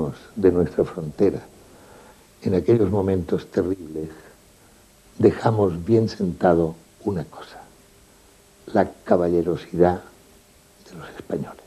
salimos de nuestra frontera, en aquellos momentos terribles, dejamos bien sentado una cosa: la caballerosidad de los españoles.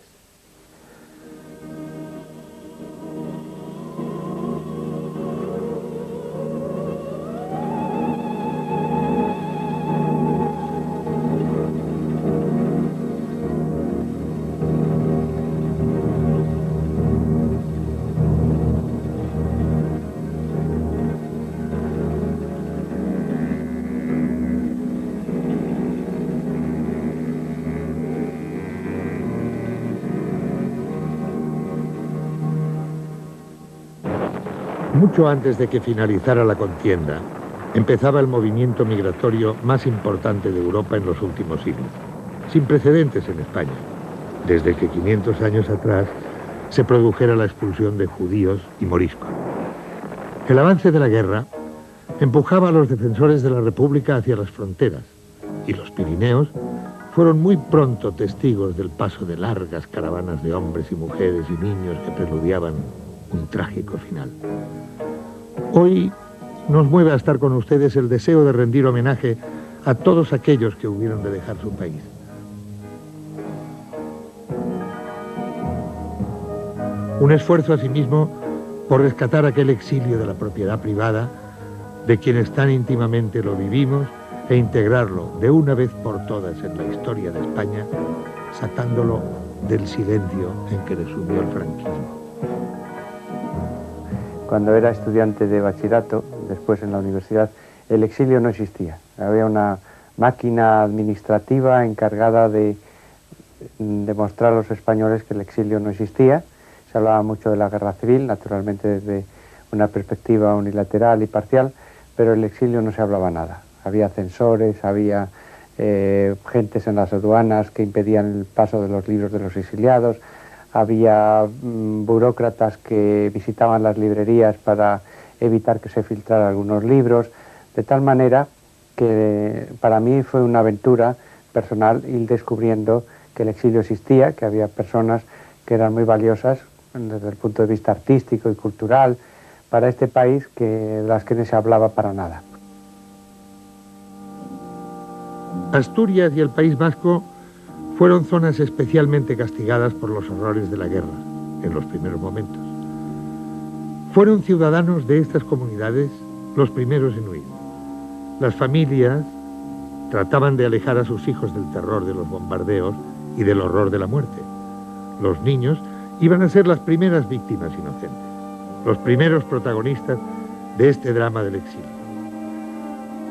Mucho antes de que finalizara la contienda, empezaba el movimiento migratorio más importante de Europa en los últimos siglos, sin precedentes en España, desde que 500 años atrás se produjera la expulsión de judíos y moriscos. El avance de la guerra empujaba a los defensores de la República hacia las fronteras, y los Pirineos fueron muy pronto testigos del paso de largas caravanas de hombres y mujeres y niños que preludiaban un trágico final. Hoy nos mueve a estar con ustedes el deseo de rendir homenaje a todos aquellos que hubieron de dejar su país. Un esfuerzo asimismo por rescatar aquel exilio de la propiedad privada de quienes tan íntimamente lo vivimos e integrarlo de una vez por todas en la historia de España, sacándolo del silencio en que le sumió el franquismo. Cuando era estudiante de bachillerato, después en la universidad, el exilio no existía. Había una máquina administrativa encargada de demostrar a los españoles que el exilio no existía. Se hablaba mucho de la guerra civil, naturalmente desde una perspectiva unilateral y parcial, pero el exilio no se hablaba nada. Había censores, había gentes en las aduanas que impedían el paso de los libros de los exiliados, había burócratas que visitaban las librerías para evitar que se filtraran algunos libros, de tal manera que para mí fue una aventura personal ir descubriendo que el exilio existía, que había personas que eran muy valiosas desde el punto de vista artístico y cultural para este país, que de las que no se hablaba para nada. Asturias y el País Vasco fueron zonas especialmente castigadas por los horrores de la guerra, en los primeros momentos. Fueron ciudadanos de estas comunidades los primeros en huir. Las familias trataban de alejar a sus hijos del terror de los bombardeos y del horror de la muerte. Los niños iban a ser las primeras víctimas inocentes, los primeros protagonistas de este drama del exilio.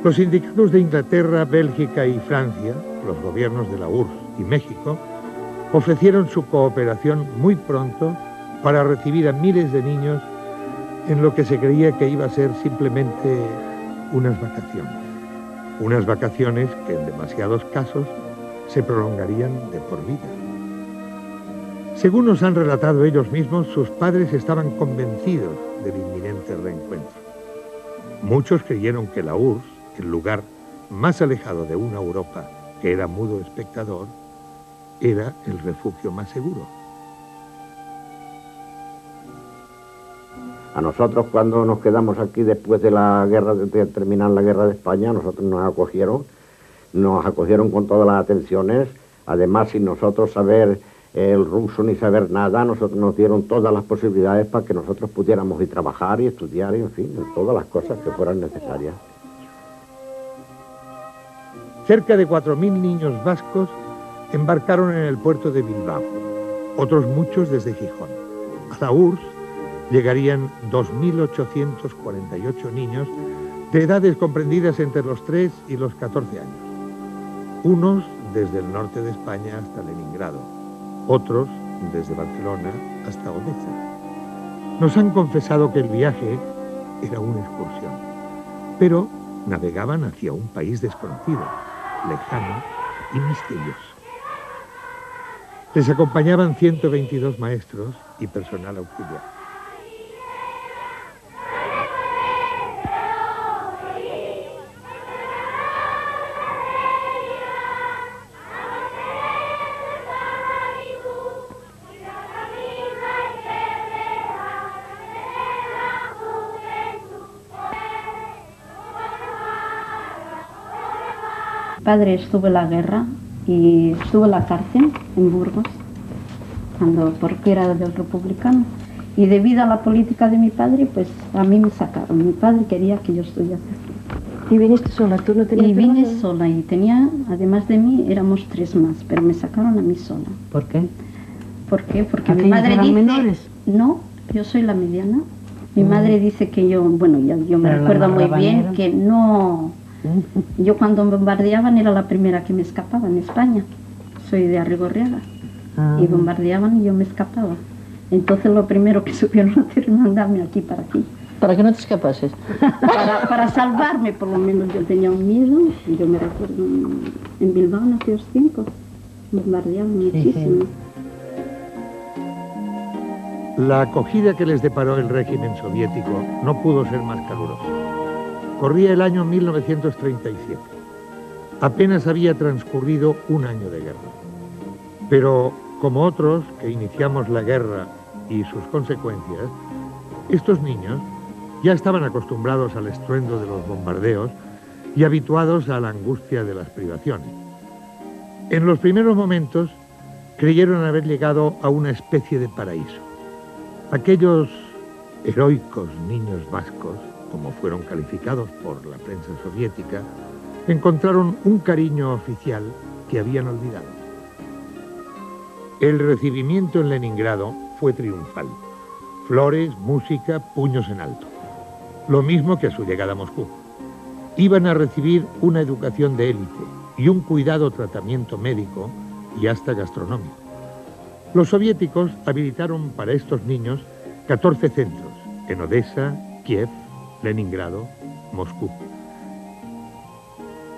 Los sindicatos de Inglaterra, Bélgica y Francia, los gobiernos de la URSS y México, ofrecieron su cooperación muy pronto para recibir a miles de niños en lo que se creía que iba a ser simplemente unas vacaciones que en demasiados casos se prolongarían de por vida. Según nos han relatado ellos mismos, sus padres estaban convencidos del inminente reencuentro. Muchos creyeron que la URSS, el lugar más alejado de una Europa que era mudo espectador, era el refugio más seguro. A nosotros, cuando nos quedamos aquí después de la guerra, de terminar la guerra de España, nosotros nos acogieron con todas las atenciones. Además, sin nosotros saber el ruso ni saber nada, nosotros nos dieron todas las posibilidades para que nosotros pudiéramos ir a trabajar y estudiar, y en fin, todas las cosas que fueran necesarias. Cerca de 4.000 niños vascos embarcaron en el puerto de Bilbao, otros muchos desde Gijón. A la URSS llegarían 2.848 niños de edades comprendidas entre los 3 y los 14 años. Unos desde el norte de España hasta Leningrado, otros desde Barcelona hasta Odessa. Nos han confesado que el viaje era una excursión, pero navegaban hacia un país desconocido, lejano y misterioso. Les acompañaban 122 maestros y personal auxiliar. padre estuvo en la guerra y estuvo en la cárcel en Burgos, porque era del republicano. Y debido a la política de mi padre, pues a mí me sacaron. Mi padre quería que yo estudiase aquí. ¿Y viniste sola? ¿Tú no tenías? Y vine sola y tenía, además de mí, éramos 3 más, pero me sacaron a mí sola. ¿Por qué? ¿Por qué? Porque mi madre eran dice... menores? No, yo soy la mediana. Mi madre dice que yo, bueno, yo me recuerdo muy bien que no... Yo cuando bombardeaban era la primera que me escapaba en España. Soy de Arrigorriaga. Y bombardeaban y yo me escapaba. Entonces lo primero que supieron hacer es mandarme aquí. ¿Para que no te escapases? Para salvarme, por lo menos. Yo tenía un miedo. Yo me recuerdo en Bilbao en aquellos tiempos. Bombardeaban muchísimo. La acogida que les deparó el régimen soviético no pudo ser más calurosa. Corría el año 1937. Apenas había transcurrido un año de guerra. Pero, como otros que iniciamos la guerra y sus consecuencias, estos niños ya estaban acostumbrados al estruendo de los bombardeos y habituados a la angustia de las privaciones. En los primeros momentos creyeron haber llegado a una especie de paraíso. Aquellos heroicos niños vascos, como fueron calificados por la prensa soviética, encontraron un cariño oficial que habían olvidado. El recibimiento en Leningrado fue triunfal. Flores, música, puños en alto. Lo mismo que a su llegada a Moscú. Iban a recibir una educación de élite y un cuidado tratamiento médico y hasta gastronómico. Los soviéticos habilitaron para estos niños 14 centros en Odessa, Kiev, Leningrado, Moscú.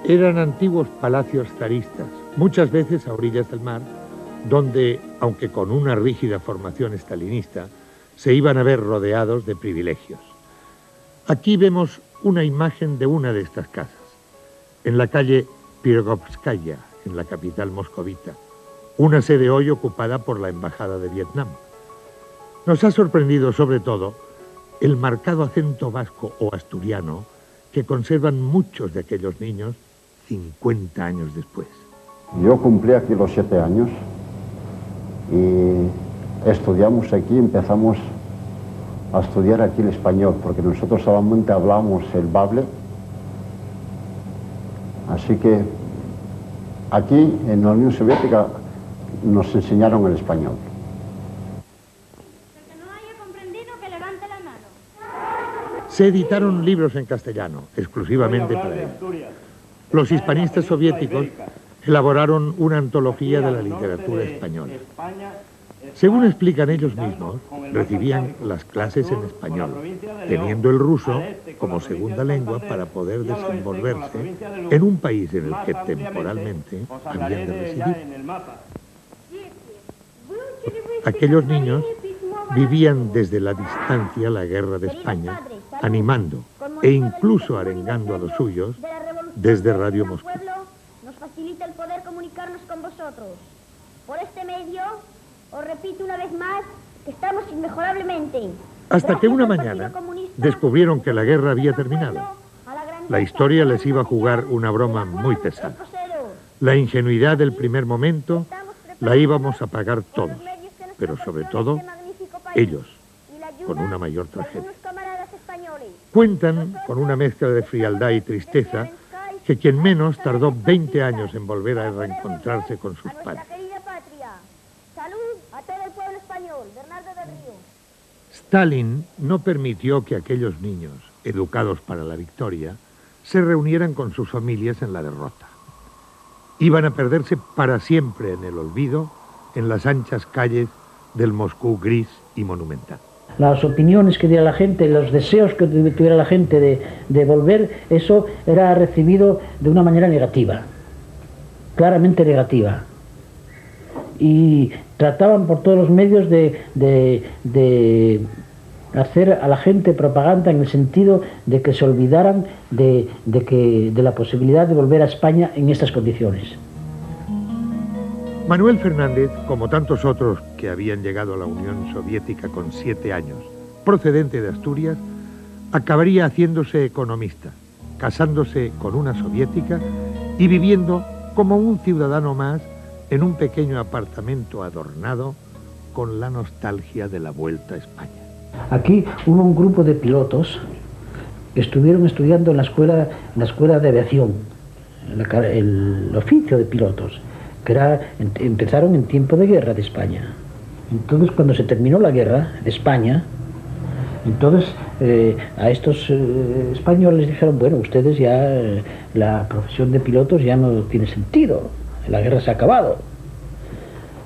Eran antiguos palacios zaristas, muchas veces a orillas del mar, donde, aunque con una rígida formación estalinista, se iban a ver rodeados de privilegios. Aquí vemos una imagen de una de estas casas, en la calle Pirogovskaya, en la capital moscovita, una sede hoy ocupada por la Embajada de Vietnam. Nos ha sorprendido sobre todo el marcado acento vasco o asturiano que conservan muchos de aquellos niños 50 años después. Yo cumplí aquí los 7 años y estudiamos aquí, empezamos a estudiar aquí el español, porque nosotros solamente hablamos el bable. Así que aquí en la Unión Soviética nos enseñaron el español. El que no haya comprendido, que levante la mano. Se editaron libros en castellano, exclusivamente para él. Los hispanistas soviéticos elaboraron una antología de la literatura española. Según explican ellos mismos, recibían las clases en español, teniendo el ruso como segunda lengua para poder desenvolverse en un país en el que temporalmente habían de residir. Aquellos niños vivían desde la distancia la guerra de España, animando e incluso arengando a los suyos desde Radio Moscú. Nos facilita el poder comunicarnos con vosotros. Por este medio, os repito una vez más que estamos inmejorablemente. Hasta que una mañana descubrieron que la guerra había terminado. La historia les iba a jugar una broma muy pesada. La ingenuidad del primer momento la íbamos a pagar todos, pero sobre todo ellos, con una mayor tragedia. Cuentan, con una mezcla de frialdad y tristeza, que quien menos tardó 20 años en volver a reencontrarse con sus padres. Stalin no permitió que aquellos niños, educados para la victoria, se reunieran con sus familias en la derrota. Iban a perderse para siempre en el olvido, en las anchas calles del Moscú gris y monumental. Las opiniones que diera la gente, los deseos que tuviera la gente de volver, eso era recibido de una manera negativa, claramente negativa. Y trataban por todos los medios de hacer a la gente propaganda en el sentido de que se olvidaran de la posibilidad de volver a España en estas condiciones. Manuel Fernández, como tantos otros que habían llegado a la Unión Soviética con 7 años, procedente de Asturias, acabaría haciéndose economista, casándose con una soviética y viviendo como un ciudadano más en un pequeño apartamento adornado con la nostalgia de la vuelta a España. Aquí hubo un grupo de pilotos que estuvieron estudiando en la escuela de aviación, el oficio de pilotos, que empezaron en tiempo de guerra de España. Entonces, cuando se terminó la guerra de España, entonces a estos españoles dijeron, bueno, ustedes ya, la profesión de pilotos ya no tiene sentido, la guerra se ha acabado.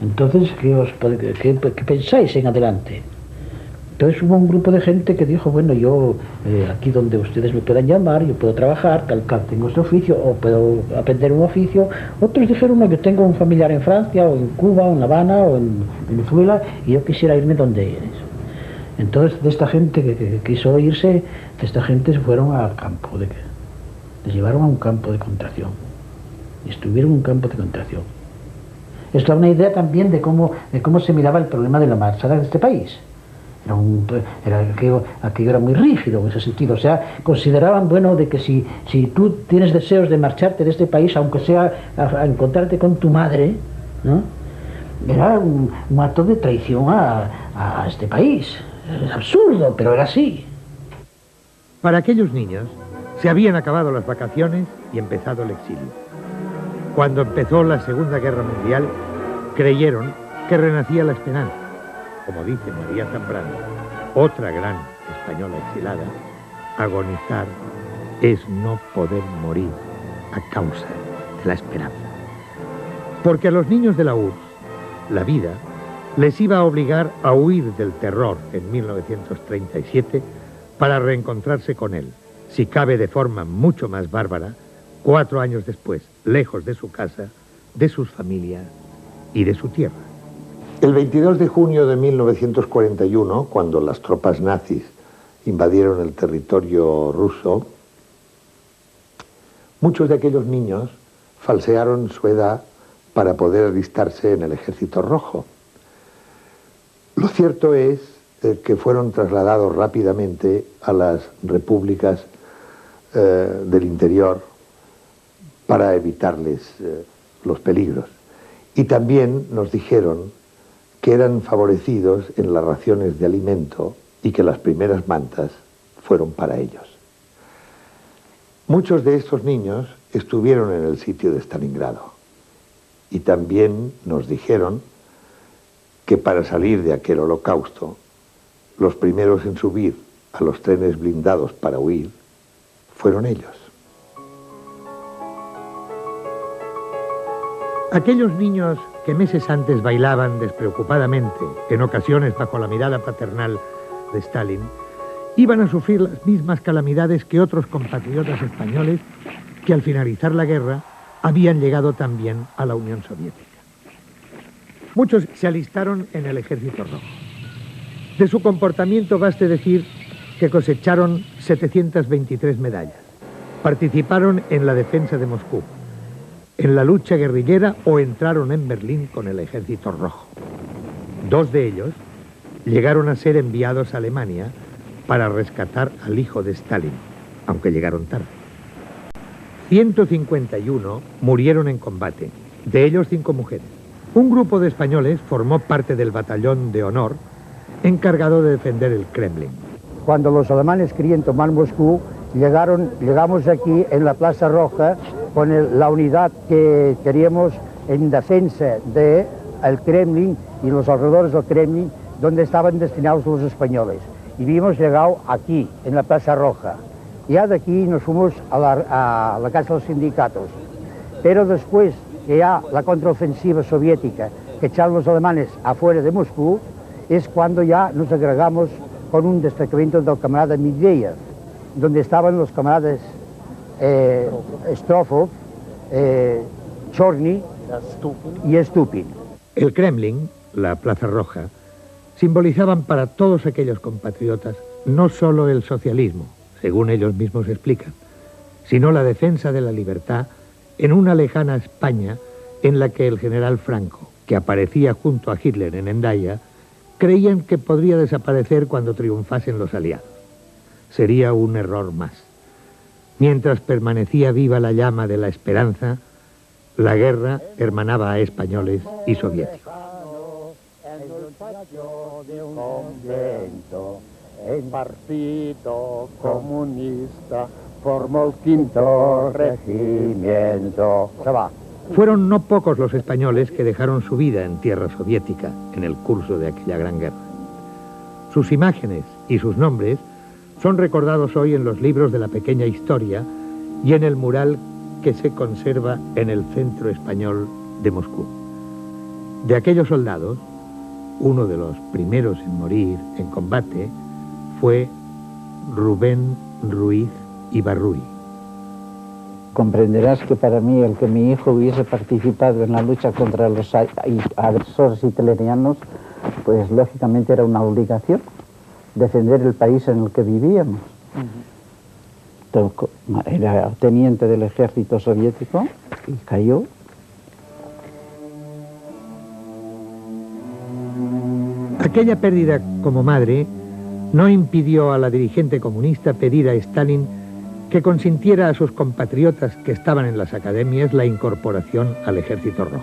Entonces, ¿qué pensáis en adelante? Entonces hubo un grupo de gente que dijo, bueno, yo aquí donde ustedes me puedan llamar, yo puedo trabajar, tal tengo este oficio, o puedo aprender un oficio. Otros dijeron, no, yo tengo un familiar en Francia, o en Cuba, o en La Habana, o en Venezuela, y yo quisiera irme donde eres. Entonces, de esta gente que quiso irse, de esta gente se fueron al campo, les llevaron a un campo de concentración, y estuvieron en un campo de concentración. Esto es una idea también de cómo se miraba el problema de la marcha de este país. Aquello era muy rígido en ese sentido. O sea, consideraban, bueno, de que si tú tienes deseos de marcharte de este país, aunque sea a encontrarte con tu madre, ¿no?, era un acto de traición a este país. Es absurdo, pero era así. Para aquellos niños se habían acabado las vacaciones y empezado el exilio. Cuando empezó la Segunda Guerra Mundial, creyeron que renacía la esperanza. Como dice María Zambrano, otra gran española exilada, agonizar es no poder morir a causa de la esperanza. Porque a los niños de la URSS, la vida les iba a obligar a huir del terror en 1937 para reencontrarse con él, si cabe de forma mucho más bárbara, 4 años después, lejos de su casa, de sus familias y de su tierra. El 22 de junio de 1941, cuando las tropas nazis invadieron el territorio ruso, muchos de aquellos niños falsearon su edad para poder alistarse en el Ejército Rojo. Lo cierto es que fueron trasladados rápidamente a las repúblicas del interior para evitarles los peligros. Y también nos dijeron que eran favorecidos en las raciones de alimento y que las primeras mantas fueron para ellos. Muchos de estos niños estuvieron en el sitio de Stalingrado y también nos dijeron que para salir de aquel holocausto, los primeros en subir a los trenes blindados para huir fueron ellos. Aquellos niños que meses antes bailaban despreocupadamente, en ocasiones bajo la mirada paternal de Stalin, iban a sufrir las mismas calamidades que otros compatriotas españoles que al finalizar la guerra habían llegado también a la Unión Soviética. Muchos se alistaron en el Ejército Rojo. De su comportamiento baste decir que cosecharon 723 medallas. Participaron en la defensa de Moscú, en la lucha guerrillera o entraron en Berlín con el Ejército Rojo. 2 de ellos llegaron a ser enviados a Alemania para rescatar al hijo de Stalin, aunque llegaron tarde. 151 murieron en combate, de ellos 5 mujeres. Un grupo de españoles formó parte del batallón de honor encargado de defender el Kremlin. Cuando los alemanes querían tomar Moscú, llegamos aquí en la Plaza Roja con la unidad que queríamos en defensa del Kremlin y los alrededores del Kremlin, donde estaban destinados los españoles. Y habíamos llegado aquí, en la Plaza Roja. Ya de aquí nos fuimos a la Casa de los Sindicatos. Pero después que ya la contraofensiva soviética, que echaron los alemanes afuera de Moscú, es cuando ya nos agregamos con un destacamento del camarada Medvedev, donde estaban los camaradas Strofov, Chorny y Stupin. El Kremlin, la Plaza Roja, simbolizaban para todos aquellos compatriotas no solo el socialismo, según ellos mismos explican, sino la defensa de la libertad en una lejana España en la que el general Franco, que aparecía junto a Hitler en Hendaya, creían que podría desaparecer cuando triunfasen los aliados. Sería un error más. Mientras permanecía viva la llama de la esperanza, la guerra hermanaba a españoles y soviéticos. El Partido Comunista formó el quinto regimiento. Se va. Fueron no pocos los españoles que dejaron su vida en tierra soviética en el curso de aquella gran guerra. Sus imágenes y sus nombres son recordados hoy en los libros de la pequeña historia y en el mural que se conserva en el Centro Español de Moscú. De aquellos soldados, uno de los primeros en morir en combate fue Rubén Ruiz Ibarruri. Comprenderás que para mí el que mi hijo hubiese participado en la lucha contra los agresores hitlerianos, pues lógicamente era una obligación defender el país en el que vivíamos. Era teniente del ejército soviético y cayó. Aquella pérdida como madre no impidió a la dirigente comunista pedir a Stalin que consintiera a sus compatriotas que estaban en las academias la incorporación al Ejército Rojo.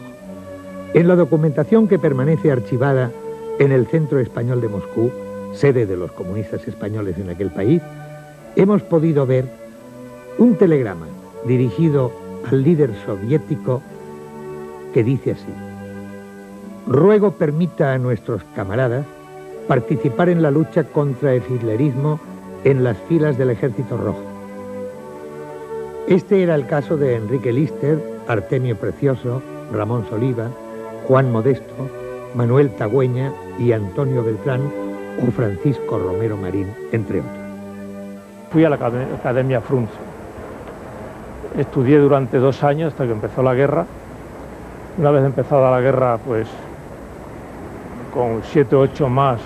En la documentación que permanece archivada en el Centro Español de Moscú, sede de los comunistas españoles en aquel país, hemos podido ver un telegrama dirigido al líder soviético que dice así: ruego permita a nuestros camaradas participar en la lucha contra el hitlerismo en las filas del Ejército Rojo. Este era el caso de Enrique Lister, Artemio Precioso, Ramón Soliva, Juan Modesto, Manuel Tagüeña y Antonio Beltrán o Francisco Romero Marín, entre otros. Fui a la Academia Frunze. Estudié durante 2 años hasta que empezó la guerra. Una vez empezada la guerra, pues con 7 o 8 más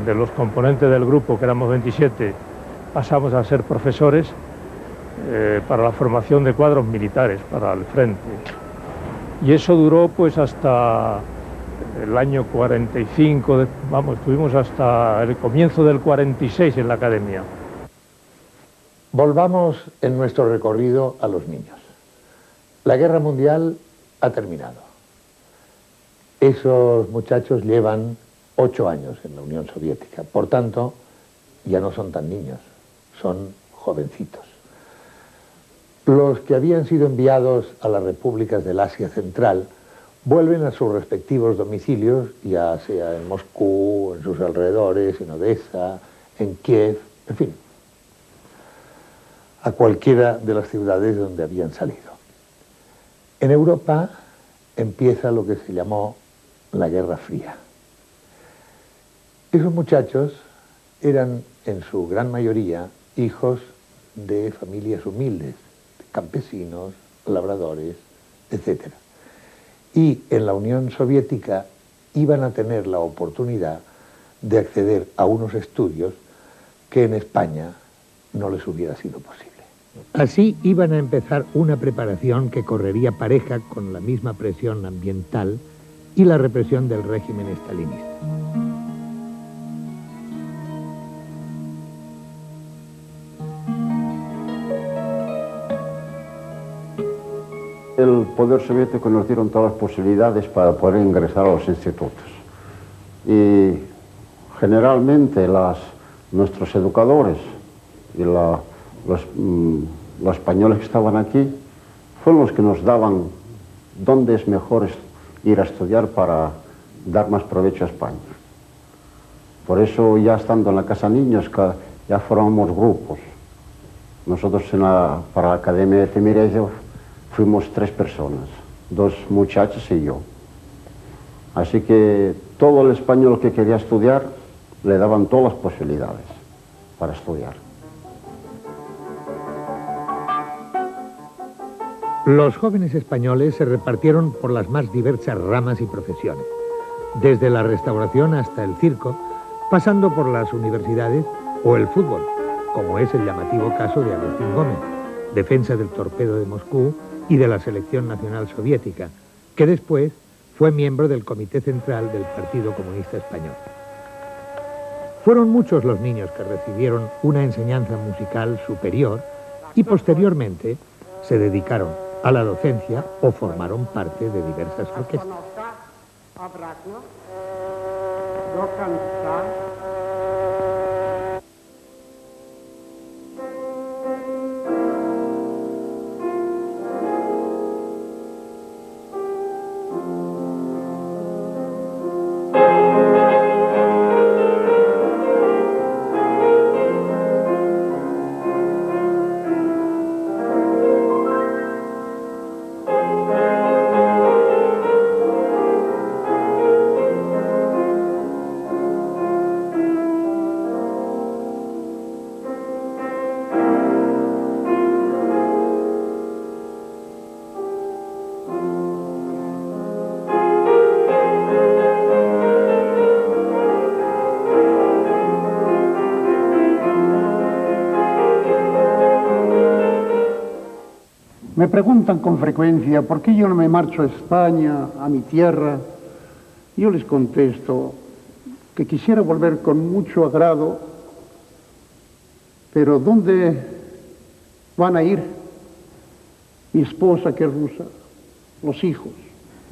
de los componentes del grupo, que éramos 27, pasamos a ser profesores para la formación de cuadros militares para el frente. Y eso duró pues hasta el año 45, estuvimos hasta el comienzo del 46 en la academia. Volvamos en nuestro recorrido a los niños. La guerra mundial ha terminado. Esos muchachos llevan 8 años en la Unión Soviética, por tanto, ya no son tan niños, son jovencitos. Los que habían sido enviados a las repúblicas del Asia Central vuelven a sus respectivos domicilios, ya sea en Moscú, en sus alrededores, en Odessa, en Kiev, en fin, a cualquiera de las ciudades donde habían salido. En Europa empieza lo que se llamó la Guerra Fría. Esos muchachos eran, en su gran mayoría, hijos de familias humildes, campesinos, labradores, etc. Y en la Unión Soviética iban a tener la oportunidad de acceder a unos estudios que en España no les hubiera sido posible. Así iban a empezar una preparación que correría pareja con la misma presión ambiental y la represión del régimen estalinista. El poder soviético nos dieron todas las posibilidades para poder ingresar a los institutos. Y generalmente nuestros educadores y los españoles que estaban aquí fueron los que nos daban dónde es mejor ir a estudiar para dar más provecho a España. Por eso, ya estando en la Casa Niños, ya formamos grupos. Nosotros para la Academia de Timireyev fuimos 3 personas, 2 muchachos y yo. Así que todo el español que quería estudiar le daban todas las posibilidades para estudiar. Los jóvenes españoles se repartieron por las más diversas ramas y profesiones, desde la restauración hasta el circo, pasando por las universidades o el fútbol, como es el llamativo caso de Agustín Gómez, defensa del Torpedo de Moscú y de la Selección Nacional Soviética, que después fue miembro del Comité Central del Partido Comunista Español. Fueron muchos los niños que recibieron una enseñanza musical superior y posteriormente se dedicaron a la docencia o formaron parte de diversas orquestas. Me preguntan con frecuencia por qué yo no me marcho a España, a mi tierra. Yo les contesto que quisiera volver con mucho agrado, pero ¿dónde van a ir? Mi esposa, que es rusa, los hijos,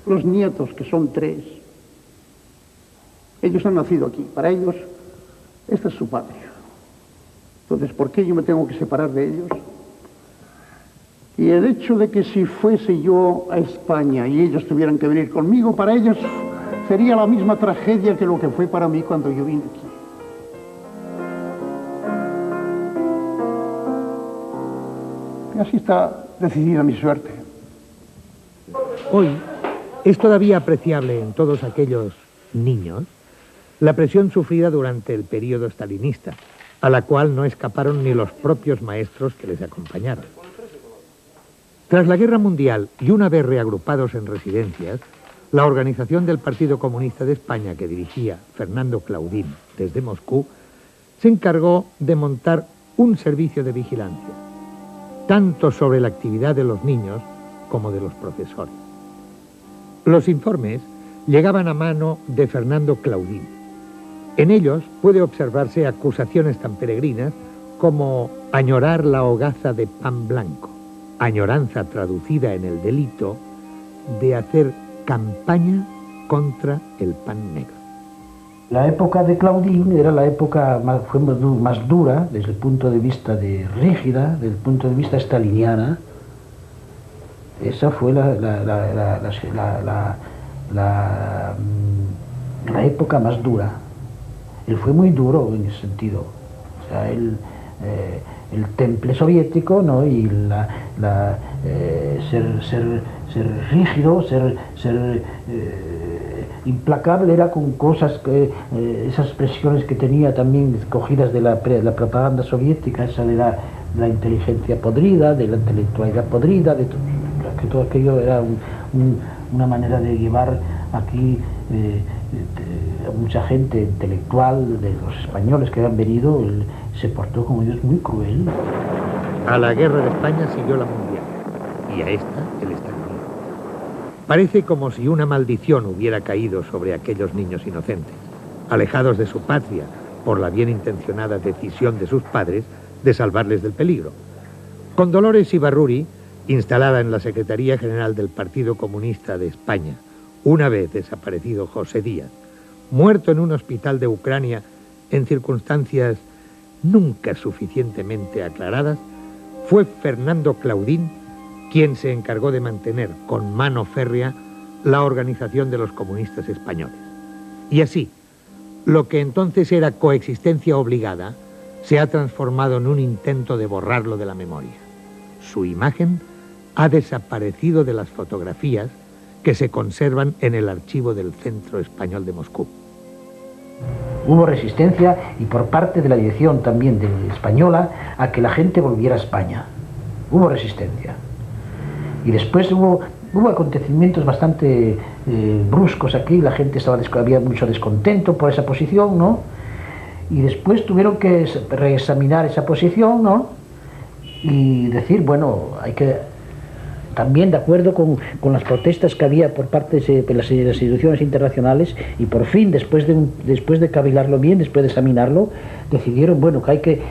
los nietos, que son 3. Ellos han nacido aquí, para ellos esta es su patria. Entonces, ¿por qué yo me tengo que separar de ellos? Y el hecho de que si fuese yo a España y ellos tuvieran que venir conmigo, para ellos sería la misma tragedia que lo que fue para mí cuando yo vine aquí. Y así está decidida mi suerte. Hoy es todavía apreciable en todos aquellos niños la presión sufrida durante el período stalinista, a la cual no escaparon ni los propios maestros que les acompañaron. Tras la Guerra Mundial y una vez reagrupados en residencias, la organización del Partido Comunista de España que dirigía Fernando Claudín desde Moscú se encargó de montar un servicio de vigilancia, tanto sobre la actividad de los niños como de los profesores. Los informes llegaban a mano de Fernando Claudín. En ellos puede observarse acusaciones tan peregrinas como añorar la hogaza de pan blanco, añoranza traducida en el delito de hacer campaña contra el pan negro. La época de Claudín era la época fue más dura desde el punto de vista rígida, desde el punto de vista staliniana. Esa fue la época más dura. Él fue muy duro en ese sentido. O sea, el temple soviético, ¿no? Y ser rígido, ser implacable era con cosas esas expresiones que tenía también cogidas de la propaganda soviética, esa de la inteligencia podrida, de la intelectualidad podrida, de todo aquello era una manera de llevar aquí a mucha gente intelectual de los españoles que habían venido. Se portó como Dios muy cruel. A la Guerra de España siguió la Mundial y a esta el estallido. Parece como si una maldición hubiera caído sobre aquellos niños inocentes, alejados de su patria por la bien intencionada decisión de sus padres de salvarles del peligro. Con Dolores Ibarruri, instalada en la Secretaría General del Partido Comunista de España, una vez desaparecido José Díaz, muerto en un hospital de Ucrania en circunstancias nunca suficientemente aclaradas, fue Fernando Claudín quien se encargó de mantener con mano férrea la organización de los comunistas españoles. Y así, lo que entonces era coexistencia obligada se ha transformado en un intento de borrarlo de la memoria. Su imagen ha desaparecido de las fotografías que se conservan en el archivo del Centro Español de Moscú. Hubo resistencia y por parte de la dirección también española a que la gente volviera a España. Hubo resistencia. Y después hubo acontecimientos bastante bruscos aquí, la gente había mucho descontento por esa posición, ¿no? Y después tuvieron que reexaminar esa posición, ¿no? Y decir, bueno, hay que... También de acuerdo con las protestas que había por parte de las instituciones internacionales, y por fin, después de cavilarlo bien, después de examinarlo, decidieron, bueno, que hay que